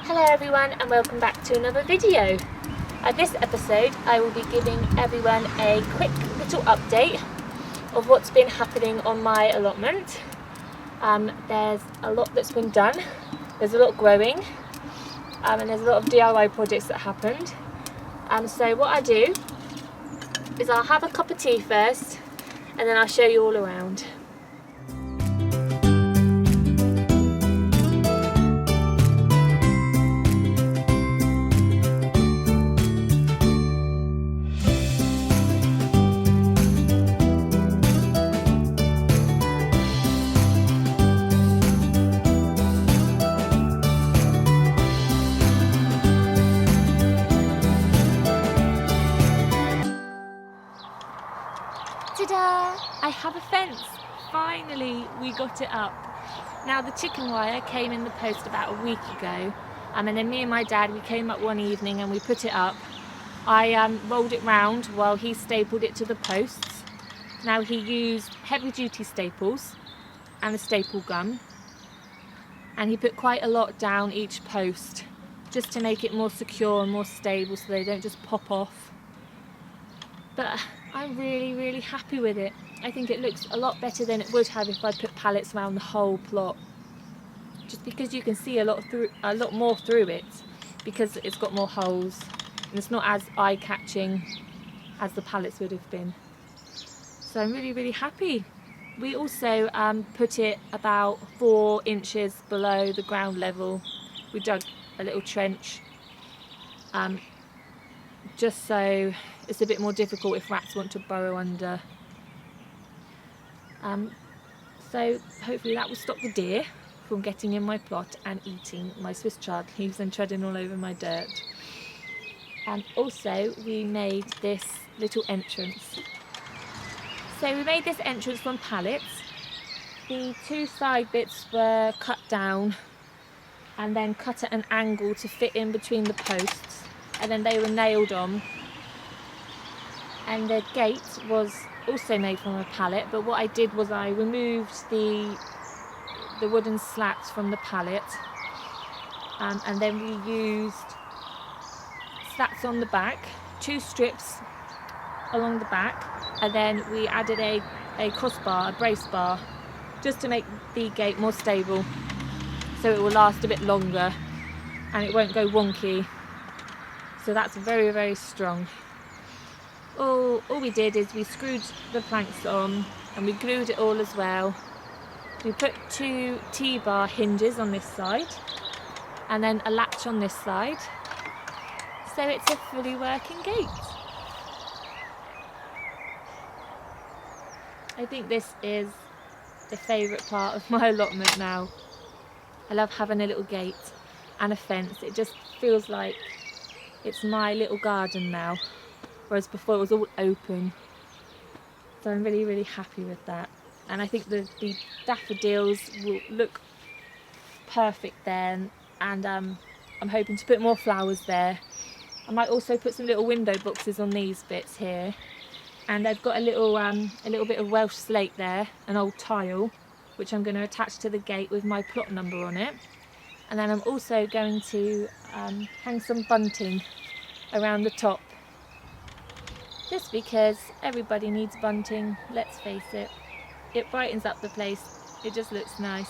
Hello everyone and welcome back to another video. This episode I will be giving everyone a quick little update of what's been happening on my allotment. There's a lot that's been done, there's a lot growing, and there's a lot of DIY projects that happened. So what I do is I'll have a cup of tea first and then I'll show you all around. Ta-da! I have a fence. Finally we got it up. Now the chicken wire came in the post about a week ago, and then me and my dad, we came up one evening and we put it up. I rolled it round while he stapled it to the posts. Now he used heavy duty staples and a staple gun, and he put quite a lot down each post just to make it more secure and more stable so they don't just pop off. But I'm really happy with it. I think it looks a lot better than it would have if I put pallets around the whole plot. Just because you can see a lot more through it, because it's got more holes and it's not as eye-catching as the pallets would have been. So I'm really happy. We also put it about 4 inches below the ground level. We dug a little trench just so it's a bit more difficult if rats want to burrow under. So hopefully that will stop the deer from getting in my plot and eating my Swiss chard leaves and treading all over my dirt. And also we made this little entrance. So we made this entrance from pallets. The 2 side bits were cut down and then cut at an angle to fit in between the posts, and then they were nailed on. And the gate was also made from a pallet, but what I did was I removed the wooden slats from the pallet, and then we used slats on the back, 2 strips along the back, and then we added a crossbar, a brace bar, just to make the gate more stable so it will last a bit longer and it won't go wonky. So that's very strong. All we did is we screwed the planks on and we glued it all as well. We put 2 T-bar hinges on this side and then a latch on this side. So it's a fully working gate. I think this is the favourite part of my allotment now. I love having a little gate and a fence. It just feels like it's my little garden now, whereas before it was all open. So I'm really happy with that. And I think the daffodils will look perfect there, and I'm hoping to put more flowers there. I might also put some little window boxes on these bits here. And I've got a little bit of Welsh slate there, an old tile, which I'm going to attach to the gate with my plot number on it. And then I'm also going to hang some bunting around the top, just because everybody needs bunting, let's face it. It brightens up the place, it just looks nice.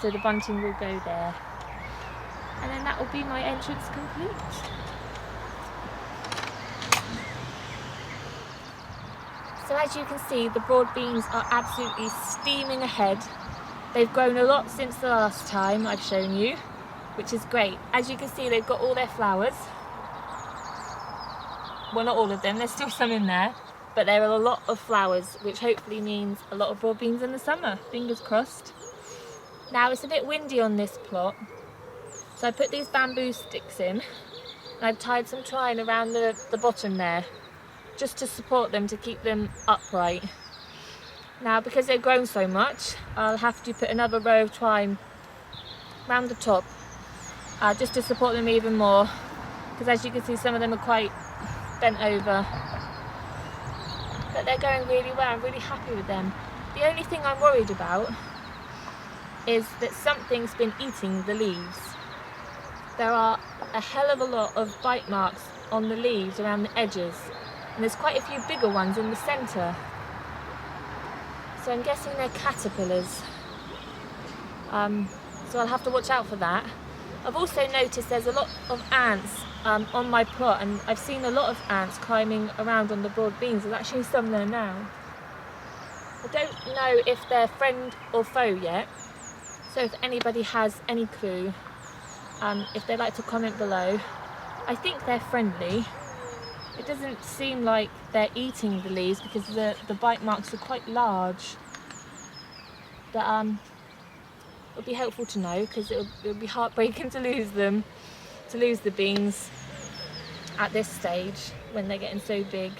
So the bunting will go there. And then that will be my entrance complete. So as you can see, the broad beans are absolutely steaming ahead. They've grown a lot since the last time I've shown you, which is great. As you can see, they've got all their flowers. Well, not all of them, there's still some in there, but there are a lot of flowers, which hopefully means a lot of broad beans in the summer, fingers crossed. Now it's a bit windy on this plot, so I put these bamboo sticks in, and I've tied some twine around the bottom there, just to support them, to keep them upright. Now because they've grown so much, I'll have to put another row of twine around the top, just to support them even more, because as you can see some of them are quite bent over. But they're going really well, I'm really happy with them. The only thing I'm worried about is that something's been eating the leaves. there are a hell of a lot of bite marks on the leaves around the edges, and there's quite a few bigger ones in the centre. So I'm guessing they're caterpillars. So I'll have to watch out for that. I've also noticed there's a lot of ants on my plot, and I've seen a lot of ants climbing around on the broad beans. There's actually some there now. I don't know if they're friend or foe yet, so if anybody has any clue, if they'd like to comment below. I think they're friendly. It doesn't seem like they're eating the leaves because the bite marks are quite large. But it would be helpful to know, because it would be heartbreaking to lose them, to lose the beans at this stage when they're getting so big.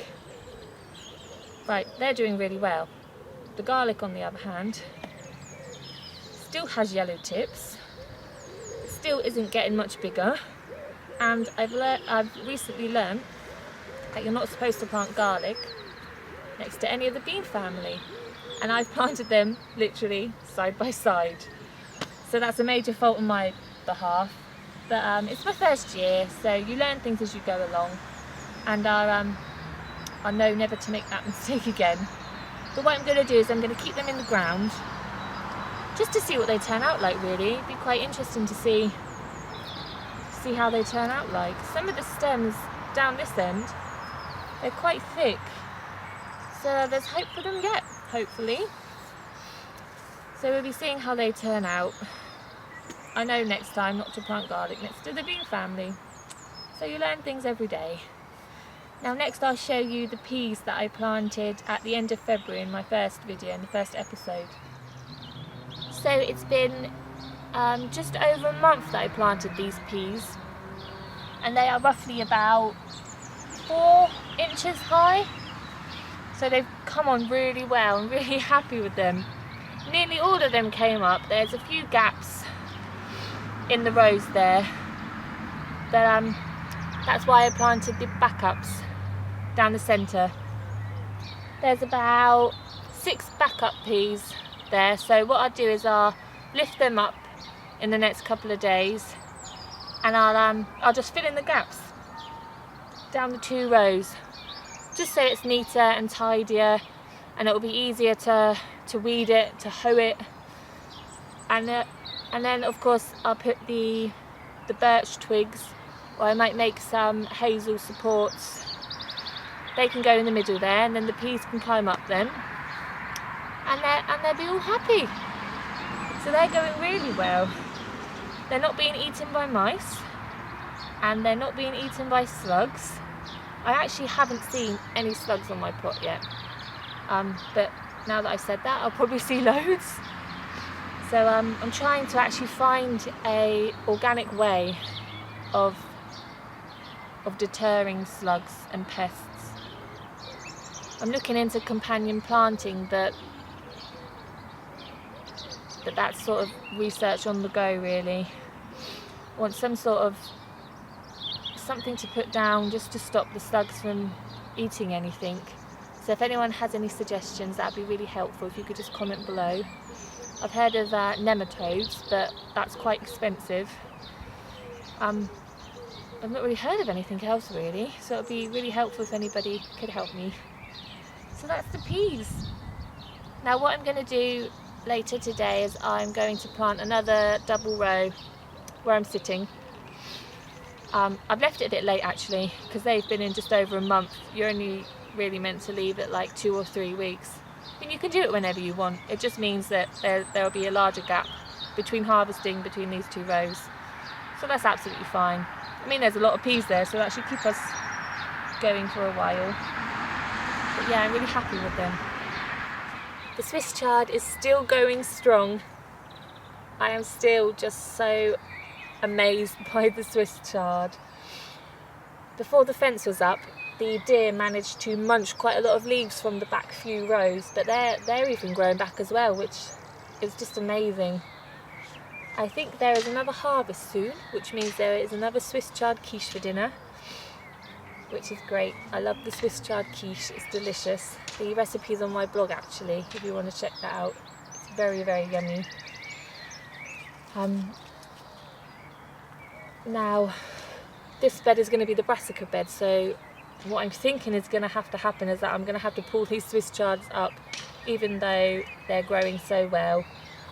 Right, they're doing really well. The garlic, on the other hand, still has yellow tips. It still isn't getting much bigger, and I've recently learned that you're not supposed to plant garlic next to any of the bean family, and I've planted them literally side by side. So that's a major fault on my behalf, but it's my first year, so you learn things as you go along, and I know never to make that mistake again. But what I'm going to do is I'm going to keep them in the ground just to see what they turn out like, really. It'd be quite interesting to see how they turn out like. Some of the stems down this end, they're quite thick, so there's hope for them yet, hopefully. So we'll be seeing how they turn out. I know next time not to plant garlic next to the bean family. So you learn things every day. Now next I'll show you the peas that I planted at the end of February in my first video, in the first episode. So it's been just over a month that I planted these peas, and they are roughly about 4 inches high. So they've come on really well. I'm really happy with them. Nearly all of them came up. There's a few gaps in the rows there, but that's why I planted the backups down the centre. There's about 6 backup peas there, so what I'll do is I'll lift them up in the next couple of days, and I'll just fill in the gaps down the 2 rows, just so it's neater and tidier, and it will be easier to weed it, to hoe it, and then of course I'll put the birch twigs, or I might make some hazel supports. They can go in the middle there, and then the peas can climb up them, and they'll be all happy. So they're going really well. They're not being eaten by mice, and they're not being eaten by slugs. I actually haven't seen any slugs on my plot yet, but now that I've said that, I'll probably see loads. So I'm trying to actually find a organic way of deterring slugs and pests. I'm looking into companion planting, but that's sort of research on the go, really. I want some sort of something to put down just to stop the slugs from eating anything. So if anyone has any suggestions, that'd be really helpful if you could just comment below. I've heard of nematodes, but that's quite expensive. I've not really heard of anything else, really, so it'd be really helpful if anybody could help me. So that's the peas. Now what I'm going to do later today is I'm going to plant another double row where I'm sitting. I've left it a bit late actually, because they've been in just over a month. You're only really meant to leave it like 2 or 3 weeks. And you can do it whenever you want. It just means that there'll be a larger gap between harvesting between these 2 rows. So that's absolutely fine. I mean, there's a lot of peas there, so that should keep us going for a while. But yeah, I'm really happy with them. The Swiss chard is still going strong. I am still just so amazed by the Swiss chard. Before the fence was up, the deer managed to munch quite a lot of leaves from the back few rows, but they're even growing back as well, which is just amazing. I think there is another harvest soon, which means there is another Swiss chard quiche for dinner, which is great. I love the Swiss chard quiche, it's delicious. The recipe is on my blog actually, if you want to check that out. It's very, very yummy. Now, this bed is going to be the brassica bed, so what I'm thinking is going to have to happen is that I'm going to have to pull these Swiss chards up, even though they're growing so well.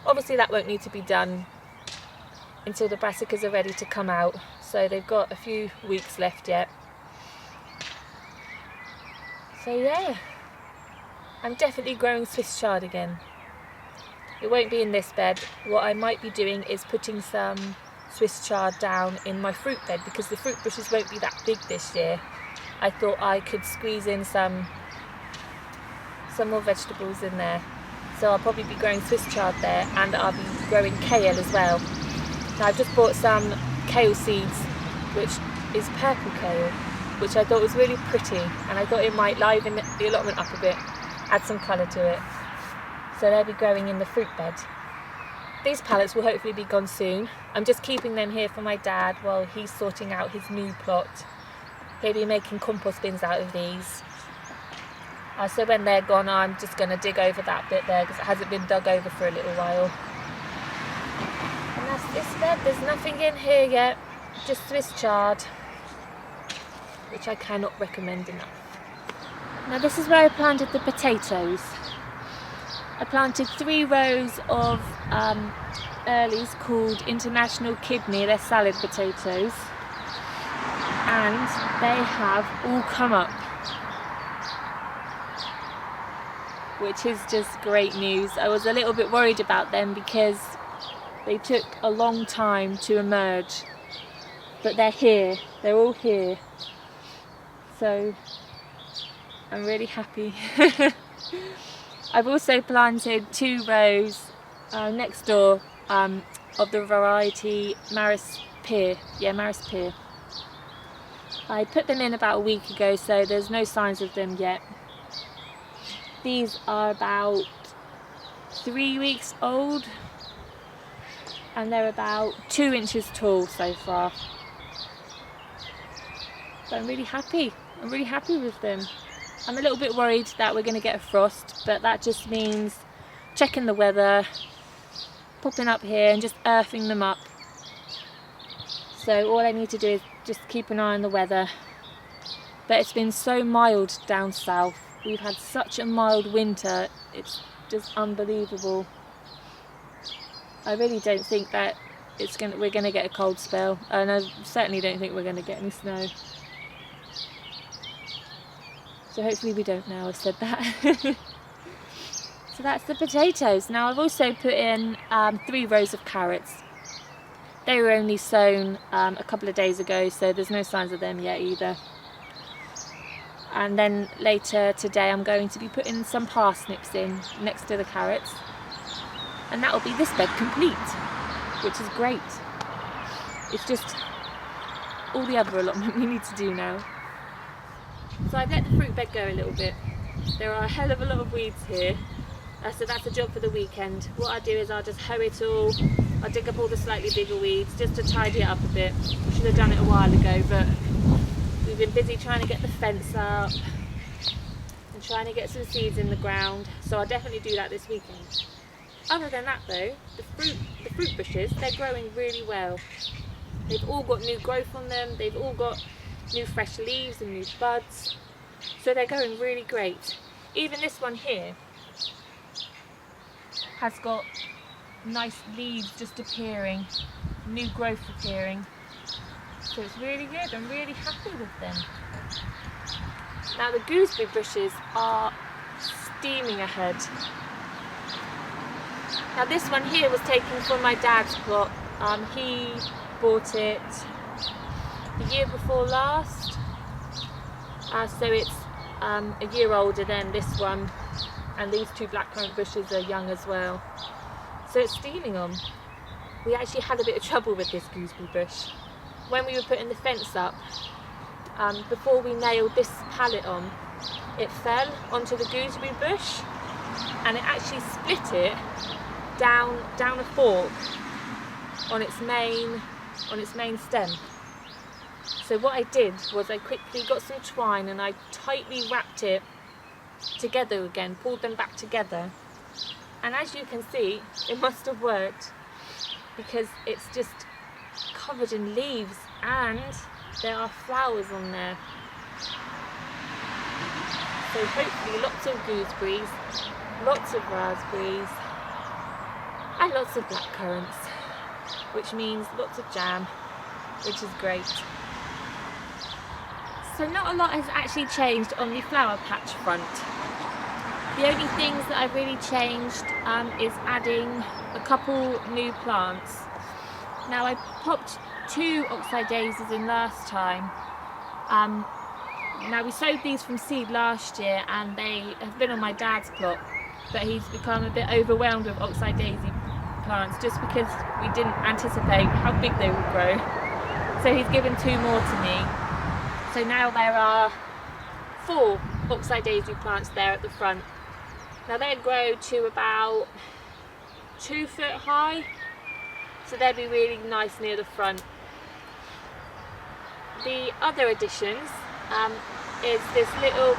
Obviously that won't need to be done until the brassicas are ready to come out, so they've got a few weeks left yet. So yeah, I'm definitely growing Swiss chard again. It won't be in this bed. What I might be doing is putting some Swiss chard down in my fruit bed, because the fruit bushes won't be that big this year. I thought I could squeeze in some more vegetables in there. So I'll probably be growing Swiss chard there, and I'll be growing kale as well. Now I've just bought some kale seeds, which is purple kale, which I thought was really pretty, and I thought it might liven the allotment up a bit, add some colour to it. So they'll be growing in the fruit bed. These pallets will hopefully be gone soon. I'm just keeping them here for my dad while he's sorting out his new plot. He'll be making compost bins out of these. So when they're gone, I'm just going to dig over that bit there, because it hasn't been dug over for a little while. And that's this bed. There's nothing in here yet, just Swiss chard, which I cannot recommend enough. Now this is where I planted the potatoes. I planted 3 rows of earlies called International Kidney. They're salad potatoes, and they have all come up, which is just great news. I was a little bit worried about them because they took a long time to emerge, but they're here, they're all here, so I'm really happy. I've also planted 2 rows next door of the variety Maris Pear. Yeah, Maris Pear. I put them in about a week ago, so there's no signs of them yet. These are about 3 weeks old, and they're about 2 inches tall so far. So I'm really happy. I'm really happy with them. I'm a little bit worried that we're going to get a frost, but that just means checking the weather, popping up here and just earthing them up. So all I need to do is just keep an eye on the weather. But it's been so mild down south. We've had such a mild winter, it's just unbelievable. I really don't think that we're going to get a cold spell, and I certainly don't think we're going to get any snow. So hopefully we don't now I've said that. So that's the potatoes. Now I've also put in 3 rows of carrots. They were only sown a couple of days ago, so there's no signs of them yet either. And then later today I'm going to be putting some parsnips in next to the carrots. And that will be this bed complete, which is great. It's just all the other allotment we need to do now. So I've let the fruit bed go a little bit. There are a hell of a lot of weeds here, so that's a job for the weekend. What I'll do is I'll just hoe it all. I'll dig up all the slightly bigger weeds just to tidy it up a bit. I should have done it a while ago, but we've been busy trying to get the fence up and trying to get some seeds in the ground, so I'll definitely do that this weekend. Other than that though, the fruit bushes, they're growing really well. They've all got new growth on them, they've all got new fresh leaves and new buds, so they're going really great. Even this one here has got nice leaves just appearing, new growth appearing, so it's really good. I'm really happy with them. Now the gooseberry bushes are steaming ahead. Now this one here was taken from my dad's plot. He bought it the year before last, so it's a year older than this one, and these 2 blackcurrant bushes are young as well, so it's steaming on. We actually had a bit of trouble with this gooseberry bush when we were putting the fence up. Before we nailed this pallet on, it fell onto the gooseberry bush and it actually split it down a fork on its main stem. So what I did was I quickly got some twine and I tightly wrapped it together again, pulled them back together, and as you can see, it must have worked, because it's just covered in leaves, and there are flowers on there. So hopefully lots of gooseberries, lots of raspberries, and lots of blackcurrants, which means lots of jam, which is great. So not a lot has actually changed on the flower patch front. The only things that I've really changed is adding a couple new plants. Now I popped 2 oxeye daisies in last time. Now we sowed these from seed last year and they have been on my dad's plot, but he's become a bit overwhelmed with oxeye daisy plants just because we didn't anticipate how big they would grow. So he's given 2 more to me. So now there are 4 oxeye daisy plants there at the front. Now they grow to about 2 foot high, so they'd be really nice near the front. The other additions is this little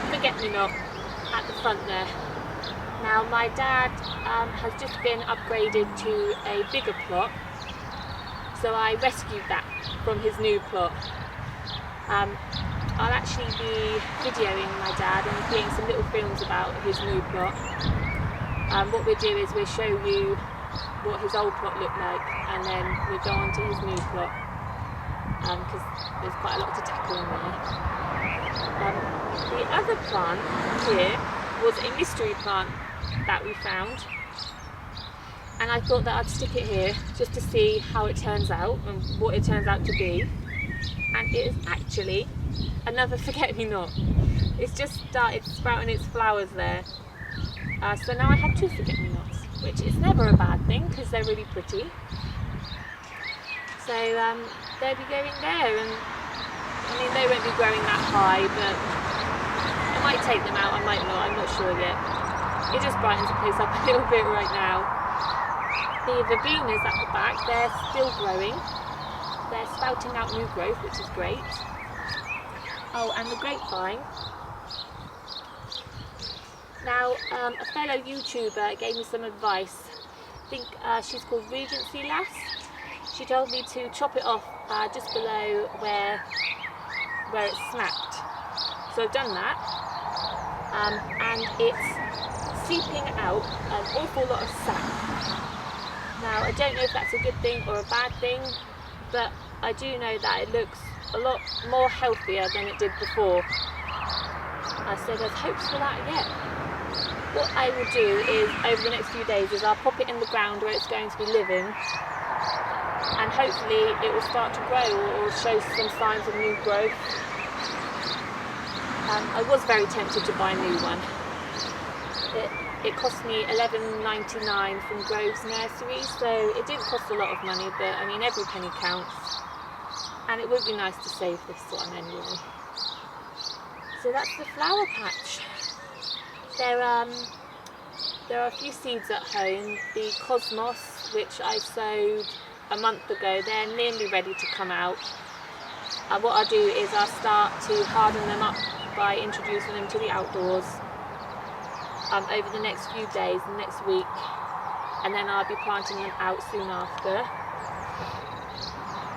forget-me-not at the front there. Now my dad has just been upgraded to a bigger plot, so I rescued that from his new plot. I'll actually be videoing my dad and creating some little films about his new plot. What we'll do is we'll show you what his old plot looked like, and then we'll go on to his new plot, because there's quite a lot to tackle in there. The other plant here was a mystery plant that we found, and I thought that I'd stick it here just to see how it turns out and what it turns out to be. And it is actually another forget-me-not. It's just started sprouting its flowers there. So now I have 2 forget-me-nots, which is never a bad thing because they're really pretty. So they'll be going there, and I mean they won't be growing that high, but I might take them out, I might not, I'm not sure yet. It just brightens the place up a little bit right now. The verbenias at the back, they're still growing. They're spouting out new growth, which is great. Oh, and the grapevine. Now, a fellow YouTuber gave me some advice. I think she's called Regency Lass. She told me to chop it off just below where it's snapped. So I've done that, and it's seeping out an awful lot of sap. Now, I don't know if that's a good thing or a bad thing, but I do know that it looks a lot more healthier than it did before. So there's hopes for that yet. What I will do is, over the next few days, is I'll pop it in the ground where it's going to be living, and hopefully it will start to grow or show some signs of new growth. I was very tempted to buy a new one. It cost me $11.99 from Groves Nursery, so it didn't cost a lot of money, but I mean every penny counts, and it would be nice to save this one anyway. So that's the flower patch. There are a few seeds at home. The Cosmos, which I sowed a month ago, they're nearly ready to come out. What I'll do is I'll start to harden them up by introducing them to the outdoors over the next few days, the next week, and then I'll be planting them out soon after.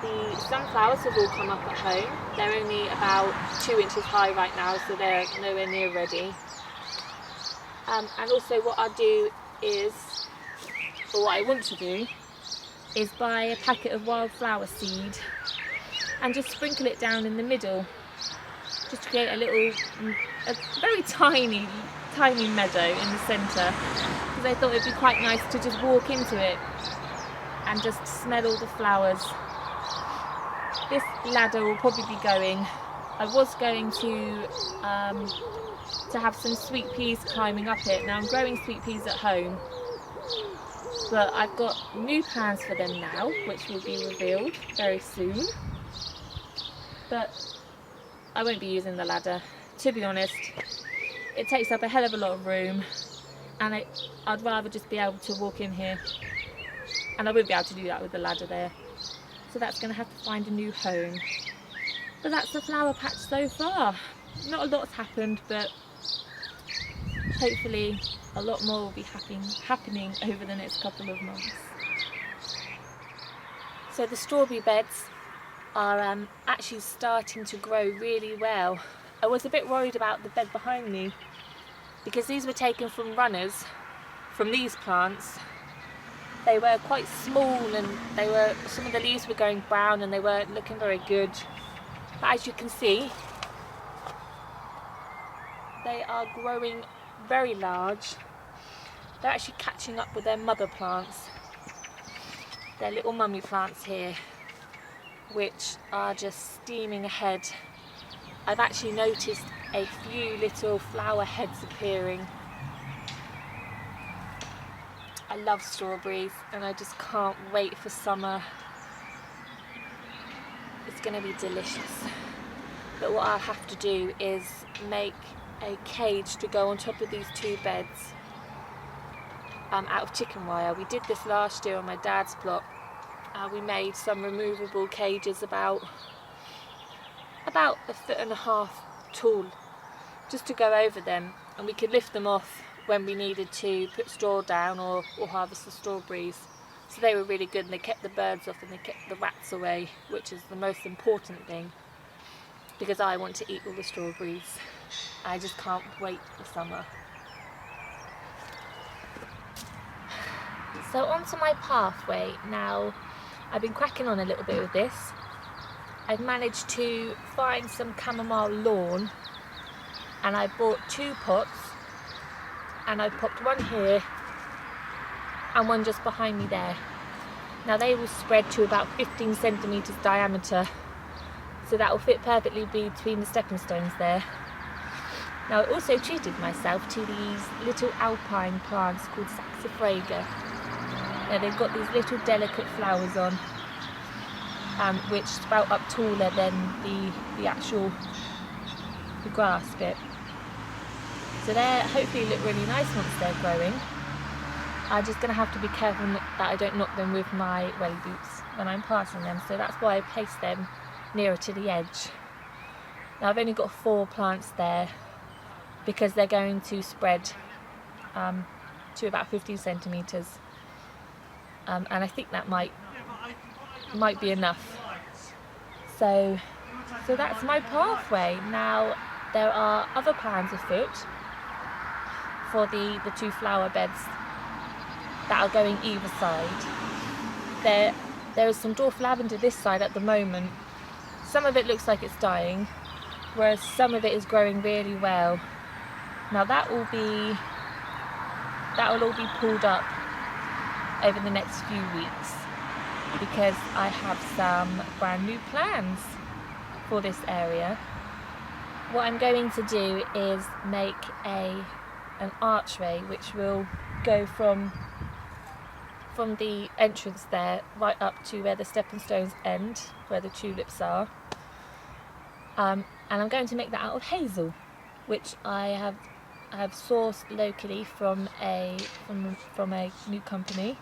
The sunflowers have all come up at home. They're only about 2 inches high right now, so they're nowhere near ready. And also what I'll do is, or what I want to do, is buy a packet of wildflower seed and just sprinkle it down in the middle, just to create a very tiny meadow in the centre, because I thought it'd be quite nice to just walk into it and just smell all the flowers. This ladder will probably be going. I was going to have some sweet peas climbing up it. Now I'm growing sweet peas at home, but I've got new plans for them now, which will be revealed very soon. But I won't be using the ladder, to be honest. It takes up a hell of a lot of room, and I'd rather just be able to walk in here, and I won't be able to do that with the ladder there. So that's going to have to find a new home. But that's the flower patch so far. Not a lot's happened, but hopefully a lot more will be happening over the next couple of months. So the strawberry beds are actually starting to grow really well. I was a bit worried about the bed behind me because these were taken from runners from these plants. They were quite small and some of the leaves were going brown and they weren't looking very good. But as you can see, they are growing very large. They're actually catching up with their mother plants. They're little mummy plants here, which are just steaming ahead. I've actually noticed a few little flower heads appearing. I love strawberries and I just can't wait for summer. It's going to be delicious. But what I'll have to do is make a cage to go on top of these two beds out of chicken wire. We did this last year on my dad's plot. We made some removable cages about 1.5 feet tall, just to go over them, and we could lift them off when we needed to put straw down or harvest the strawberries. So they were really good and they kept the birds off and they kept the rats away, which is the most important thing, because I want to eat all the strawberries. I just can't wait for summer. So onto my pathway now. I've been cracking on a little bit with this. I've managed to find some chamomile lawn and I bought 2 pots, and I popped one here and one just behind me there. Now they will spread to about 15 centimetres diameter, so that will fit perfectly between the stepping stones there. Now I also treated myself to these little alpine plants called Saxifraga. Now they've got these little delicate flowers on, which sprout up taller than the actual grass bit. So they hopefully look really nice once they're growing. I'm just going to have to be careful that I don't knock them with my welly boots when I'm passing them, so that's why I placed them nearer to the edge. Now I've only got 4 plants there because they're going to spread to about 15 centimetres, and I think that might be enough. So that's my pathway. Now there are other plans afoot for the 2 flower beds that are going either side. There is some dwarf lavender this side at the moment. Some of it looks like it's dying, whereas some of it is growing really well. Now that will all be pulled up over the next few weeks, because I have some brand new plans for this area. What I'm going to do is make an archway which will go from the entrance there right up to where the stepping stones end, where the tulips are, and I'm going to make that out of hazel, which I have sourced locally from a new company.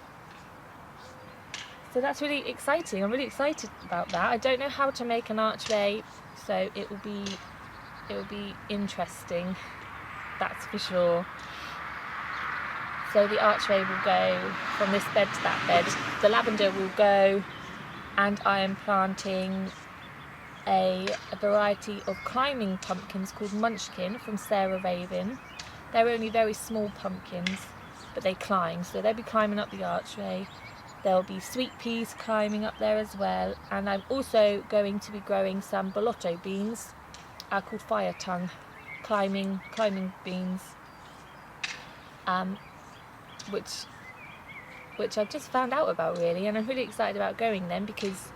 So that's really exciting. I'm really excited about that. I don't know how to make an archway, so it will be interesting, that's for sure. So the archway will go from this bed to that bed. The lavender will go, and I am planting a variety of climbing pumpkins called Munchkin from Sarah Raven. They're only very small pumpkins, but they climb, so they'll be climbing up the archway. There'll be sweet peas climbing up there as well, and I'm also going to be growing some bolotto beans called fire tongue, climbing beans, which I've just found out about really, and I'm really excited about growing them because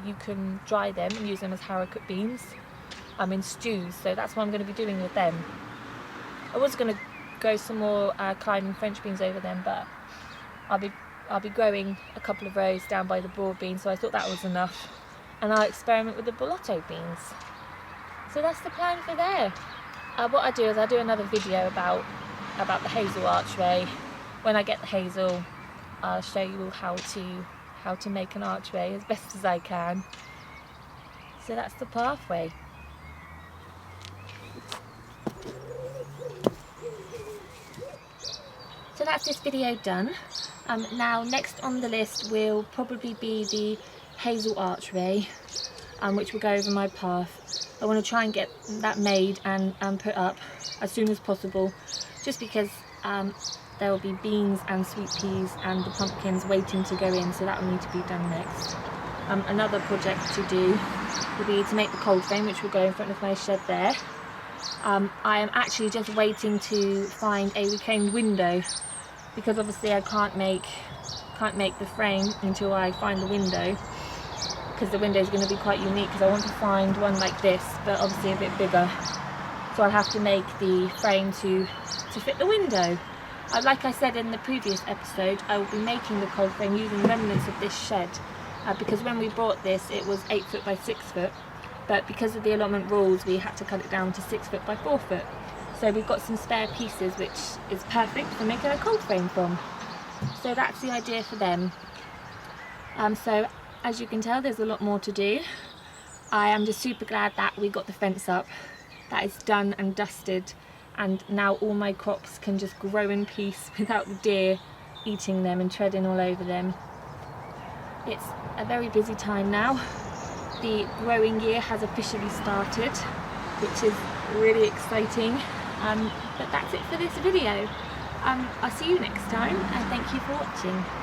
you can dry them and use them as haricot beans in stews, so that's what I'm going to be doing with them. I was going to grow some more climbing French beans over them, but I'll be growing a couple of rows down by the broad beans, so I thought that was enough, and I'll experiment with the bolotto beans. So that's the plan for there. What I do is I do another video about the hazel archway. When I get the hazel, I'll show you all how to make an archway as best as I can. So that's the pathway. So that's this video done. Now next on the list will probably be the hazel archway, which will go over my path. I want to try and get that made and put up as soon as possible, just because there will be beans and sweet peas and the pumpkins waiting to go in, so that will need to be done next. Another project to do will be to make the cold frame, which will go in front of my shed there. I am actually just waiting to find a reclaimed window, because obviously I can't make the frame until I find the window, because the window is going to be quite unique, because I want to find one like this but obviously a bit bigger, so I'll have to make the frame to fit the window. Like I said in the previous episode, I will be making the cold frame using remnants of this shed, because when we bought this it was 8 foot by 6 foot, but because of the allotment rules we had to cut it down to 6 foot by 4 foot. So we've got some spare pieces, which is perfect for making a cold frame from. So that's the idea for them. So as you can tell, there's a lot more to do. I am just super glad that we got the fence up. That is done and dusted, and now all my crops can just grow in peace without the deer eating them and treading all over them. It's a very busy time now. The growing year has officially started, which is really exciting. But that's it for this video. I'll see you next time, and thank you for watching.